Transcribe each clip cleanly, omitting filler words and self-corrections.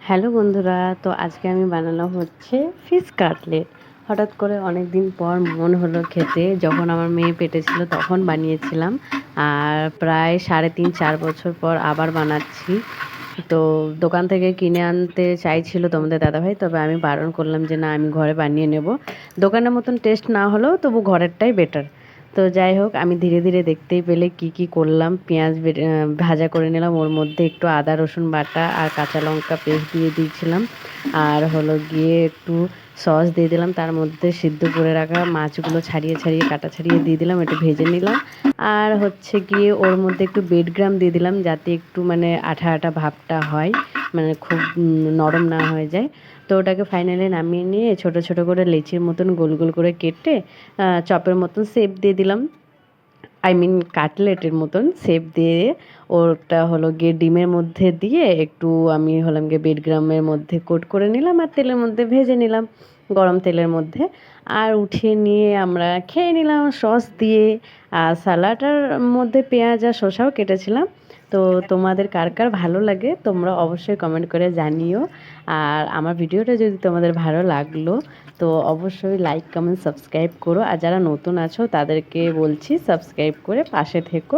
Hello বন্ধুরা, তো আজকে আমি বানানো হচ্ছে ফিশ কাটলেট। হঠাৎ করে অনেক দিন পর মন হলো খেতে। যখন আমার মেয়ে পেটে ছিল তখন বানিয়েছিলাম, আর প্রায় 3.5-4 বছর পর আবার বানাচ্ছি। তো দোকান থেকে কিনে আনতে চাইছিল তোমাদের দাদাভাই, তবে আমি বারণ করলাম যে না, আমি ঘরে বানিয়ে নেব। দোকানের মতন টেস্ট না হলেও তবু ঘরেরটাই বেটার। তো যাই হোক, আমি ধীরে ধীরে দেখতেই পেলে কি কি করলাম। পেঁয়াজ ভাজা করে নিলাম, ওর মধ্যে একটু আদা রসুন বাটা আর কাঁচা লঙ্কা পেস্ট দিয়ে দিয়েছিলাম। আর হলো গিয়ে একটু সস দিয়ে দিলাম, তার মধ্যে সিদ্ধ করে রাখা মাছগুলো ছাড়িয়ে ছাড়িয়ে কাটা ছাড়িয়ে দিয়ে দিলাম, একটু ভেজে নিলাম। আর হচ্ছে গিয়ে ওর মধ্যে একটু বেডগ্রাম দিয়ে দিলাম, যাতে একটু মানে আঠা আঠা ভাবটা হয়, মানে খুব নরম না হয়ে যায়। তো ওটাকে ফাইনালি নামিয়ে নিয়ে ছোট ছোট করে লেচির মতন গোল গোল করে কেটে চপের মতন শেপ দিয়ে দিলাম। কাটলেটের মতন শেপ দিয়ে ওটা হলো গিয়ে ডিমের মধ্যে দিয়ে একটু আমি হলাম গিয়ে বেডগ্রামের মধ্যে কোট করে নিলাম, আর তেলের মধ্যে ভেজে নিলাম, গরম তেলের মধ্যে। আর উঠিয়ে নিয়ে আমরা খেয়ে নিলাম সস দিয়ে। আর স্যালাডটার মধ্যে পেঁয়াজ আর শসাও কেটেছিলাম। তো তোমাদের কার কার ভালো লাগে তোমরা অবশ্যই কমেন্ট করে জানিও। আর আমার ভিডিওটা যদি তোমাদের ভালো লাগলো তো অবশ্যই লাইক কমেন্ট সাবস্ক্রাইব করো। আর যারা নতুন আছো তাদেরকে বলছি সাবস্ক্রাইব করে পাশে থেকো।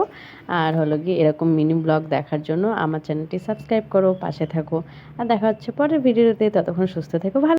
আর হলো গিয়ে এরকম মিনি ব্লগ দেখার জন্য আমার চ্যানেলটি সাবস্ক্রাইব করো, পাশে থাকো। আর দেখা হচ্ছে পরের ভিডিওতে, ততক্ষণ সুস্থ থেকো, ভালো